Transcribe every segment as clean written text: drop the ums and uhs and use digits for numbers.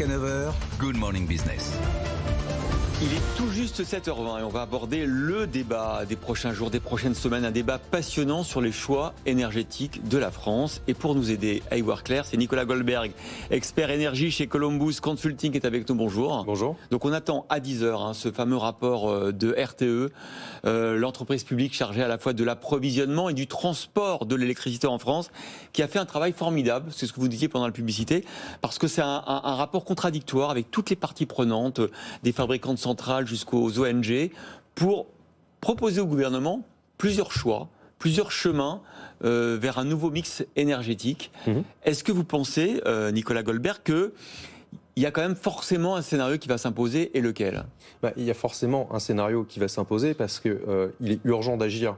Jusqu'à 9h, Good Morning Business. Il est tout juste 7h20 et on va aborder le débat des prochains jours, des prochaines semaines. Un débat passionnant sur les choix énergétiques de la France. Et pour nous aider à y voir clair, c'est Nicolas Goldberg, expert énergie chez Columbus Consulting, qui est avec nous. Bonjour. Bonjour. Donc on attend à 10h ce fameux rapport de RTE, l'entreprise publique chargée à la fois de l'approvisionnement et du transport de l'électricité en France, qui a fait un travail formidable, c'est ce que vous disiez pendant la publicité, parce que c'est un rapport contradictoire avec toutes les parties prenantes, des fabricants de centrales jusqu'aux ONG, pour proposer au gouvernement plusieurs choix, plusieurs chemins vers un nouveau mix énergétique. Est-ce que vous pensez, Nicolas Goldberg, qu'il y a quand même forcément un scénario qui va s'imposer, et lequel ? Il y a forcément un scénario qui va s'imposer parce qu'il est urgent d'agir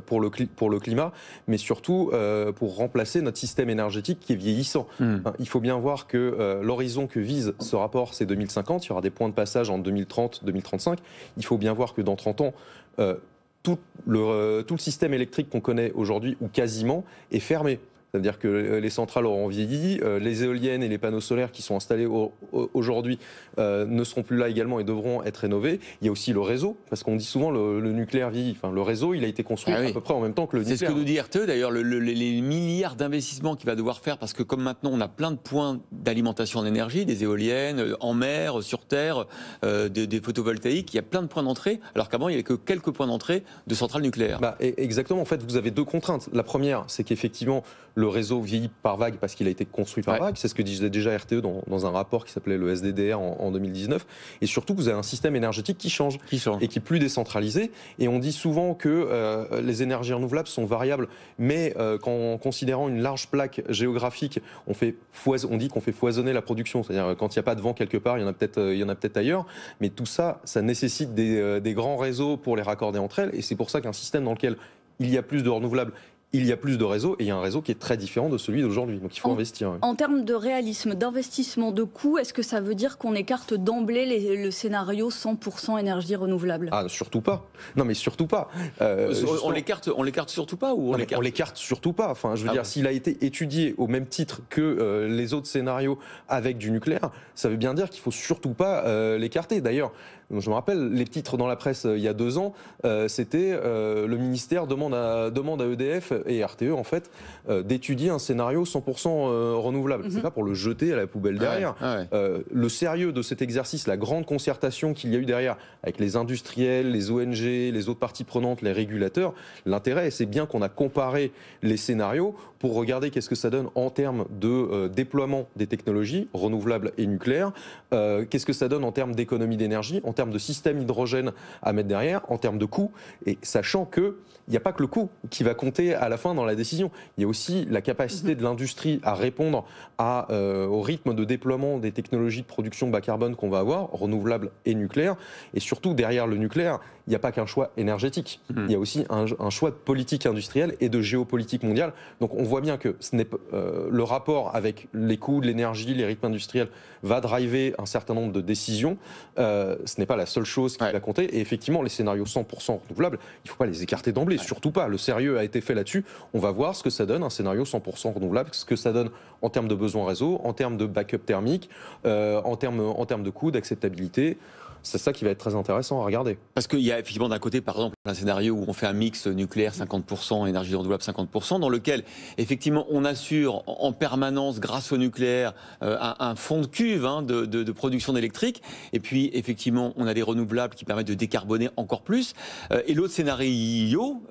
pour le climat, mais surtout pour remplacer notre système énergétique qui est vieillissant. Il faut bien voir que l'horizon que vise ce rapport, c'est 2050. Il y aura des points de passage en 2030, 2035. Il faut bien voir que dans 30 ans, tout le système électrique qu'on connaît aujourd'hui, ou quasiment, est fermé. C'est-à-dire que les centrales auront vieilli, les éoliennes et les panneaux solaires qui sont installés aujourd'hui ne seront plus là également et devront être rénovés. Il y a aussi le réseau, parce qu'on dit souvent le nucléaire vieillit. Enfin, le réseau, il a été construit à peu près en même temps que le nucléaire. C'est ce que nous dit RTE d'ailleurs, les milliards d'investissements qu'il va devoir faire, parce que comme maintenant on a plein de points d'alimentation en énergie, des éoliennes, en mer, sur terre, des photovoltaïques, il y a plein de points d'entrée, alors qu'avant il n'y avait que quelques points d'entrée de centrales nucléaires. Exactement, en fait vous avez deux contraintes. La première, c'est qu'effectivement le réseau vieillit par vague parce qu'il a été construit par vague. C'est ce que disait déjà RTE dans un rapport qui s'appelait le SDDR en 2019. Et surtout, vous avez un système énergétique qui change. Et qui est plus décentralisé. Et on dit souvent que les énergies renouvelables sont variables, mais qu'en considérant une large plaque géographique, on dit qu'on fait foisonner la production. C'est-à-dire quand il n'y a pas de vent quelque part, il y en a peut-être ailleurs. Mais tout ça, ça nécessite des grands réseaux pour les raccorder entre elles. Et c'est pour ça qu'un système dans lequel il y a plus de renouvelables, il y a plus de réseaux, et il y a un réseau qui est très différent de celui d'aujourd'hui. Donc il faut investir. En termes de réalisme, d'investissement, de coûts, est-ce que ça veut dire qu'on écarte d'emblée le scénario 100% énergie renouvelable ? Ah, surtout pas. Non, mais surtout pas. On l'écarte surtout pas, ou on l'écarte surtout pas. Enfin, je veux dire, s'il a été étudié au même titre que les autres scénarios avec du nucléaire, ça veut bien dire qu'il faut surtout pas l'écarter. D'ailleurs, je me rappelle, les titres dans la presse il y a 2 ans, c'était le ministère demande à EDF et RTE en fait d'étudier un scénario 100% renouvelable. C'est pas pour le jeter à la poubelle derrière. Le sérieux de cet exercice, la grande concertation qu'il y a eu derrière avec les industriels, les ONG, les autres parties prenantes, les régulateurs, l'intérêt c'est bien qu'on a comparé les scénarios pour regarder qu'est-ce que ça donne en termes de déploiement des technologies renouvelables et nucléaires, qu'est-ce que ça donne en termes d'économie d'énergie, en termes de système hydrogène à mettre derrière, en termes de coûts, et sachant que il n'y a pas que le coût qui va compter à la fin dans la décision. Il y a aussi la capacité de l'industrie à répondre au rythme de déploiement des technologies de production bas carbone qu'on va avoir, renouvelables et nucléaires. Et surtout, derrière le nucléaire, il n'y a pas qu'un choix énergétique. Il y a aussi un choix de politique industrielle et de géopolitique mondiale. Donc on voit bien que le rapport avec les coûts de l'énergie, les rythmes industriels, va driver un certain nombre de décisions. Ce n'est pas la seule chose qui va compter. Et effectivement, les scénarios 100% renouvelables, il ne faut pas les écarter d'emblée. Surtout pas. Le sérieux a été fait là-dessus. On va voir ce que ça donne, un scénario 100% renouvelable, ce que ça donne en termes de besoins réseau, en termes de backup thermique, en termes de coûts, d'acceptabilité. C'est ça qui va être très intéressant à regarder. Parce qu'il y a effectivement d'un côté, par exemple, un scénario où on fait un mix nucléaire 50%, énergie renouvelable 50%, dans lequel effectivement on assure en permanence, grâce au nucléaire, un fond de cuve de production d'électrique. Et puis effectivement, on a des renouvelables qui permettent de décarboner encore plus. Et l'autre scénario,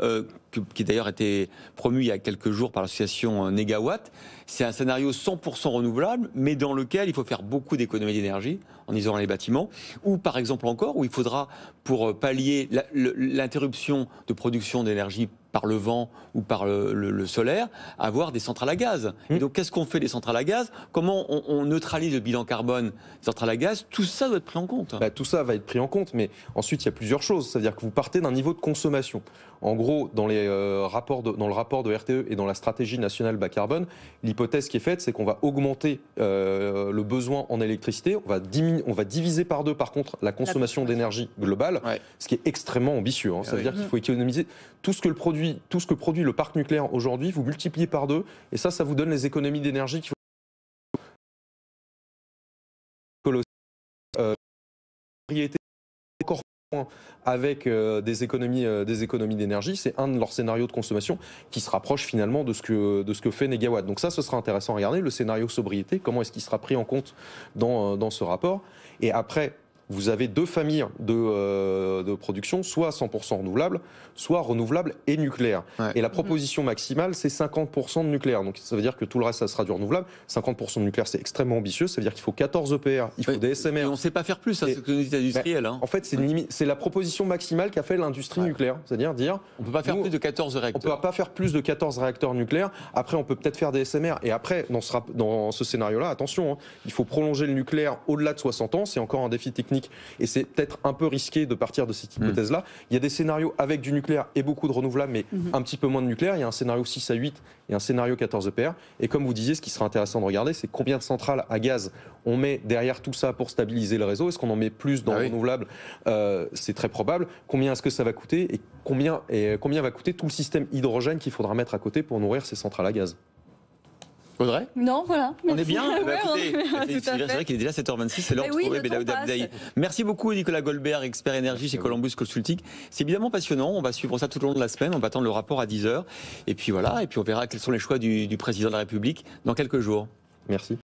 qui d'ailleurs a été promu il y a quelques jours par l'association Négawatt, c'est un scénario 100% renouvelable, mais dans lequel il faut faire beaucoup d'économies d'énergie en isolant les bâtiments, ou par exemple encore, où il faudra, pour pallier l'interruption de production d'énergie par le vent ou par le solaire, avoir des centrales à gaz. Et donc, qu'est-ce qu'on fait des centrales à gaz ? Comment on neutralise le bilan carbone des centrales à gaz ? Tout ça doit être pris en compte. Tout ça va être pris en compte, mais ensuite, il y a plusieurs choses. C'est-à-dire que vous partez d'un niveau de consommation. En gros, dans le rapport de RTE et dans la stratégie nationale bas carbone, l'hypothèse qui est faite, c'est qu'on va augmenter le besoin en électricité. On va diviser par 2, par contre, la consommation d'énergie globale, ce qui est extrêmement ambitieux. Ça veut dire qu'il faut économiser tout ce que produit le parc nucléaire aujourd'hui, vous multipliez par 2, et ça vous donne les économies d'énergie qu'il faut sobriété encore moins avec des économies d'énergie, c'est un de leurs scénarios de consommation qui se rapproche finalement de ce que fait Negawatt. Donc ça, ce sera intéressant à regarder, le scénario sobriété, comment est-ce qu'il sera pris en compte dans ce rapport. Et après, vous avez deux familles de production, soit 100% renouvelable, soit renouvelable et nucléaire. Ouais. Et la proposition maximale, c'est 50% de nucléaire. Donc ça veut dire que tout le reste, ça sera du renouvelable. 50% de nucléaire, c'est extrêmement ambitieux. Ça veut dire qu'il faut 14 EPR, il faut des SMR. Et on ne sait pas faire plus, ça, c'est ce que nous dit l'industriel. En fait, c'est la proposition maximale qu'a fait l'industrie nucléaire. C'est-à-dire dire... On ne peut pas faire plus de 14 réacteurs. On ne peut pas faire plus de 14 réacteurs nucléaires. Après, on peut peut-être faire des SMR. Et après, dans ce scénario-là, attention, hein, il faut prolonger le nucléaire au-delà de 60 ans. C'est encore un défi technique. Et c'est peut-être un peu risqué de partir de cette hypothèse-là. Il y a des scénarios avec du nucléaire et beaucoup de renouvelables, mais un petit peu moins de nucléaire. Il y a un scénario 6 à 8 et un scénario 14 EPR. Et comme vous disiez, ce qui sera intéressant de regarder, c'est combien de centrales à gaz on met derrière tout ça pour stabiliser le réseau. Est-ce qu'on en met plus dans le renouvelable? C'est très probable. Combien est-ce que ça va coûter et combien va coûter tout le système hydrogène qu'il faudra mettre à côté pour nourrir ces centrales à gaz? Audrey? Non, voilà. On est bien. Ouais, c'est vrai qu'il est déjà 7h26, c'est l'heure de retrouver Bedaoud Abdellaï. Merci beaucoup Nicolas Goldberg, expert énergie chez Columbus Consulting. C'est évidemment passionnant, on va suivre ça tout au long de la semaine, on va attendre le rapport à 10h. Et puis voilà, et puis on verra quels sont les choix du président de la République dans quelques jours. Merci.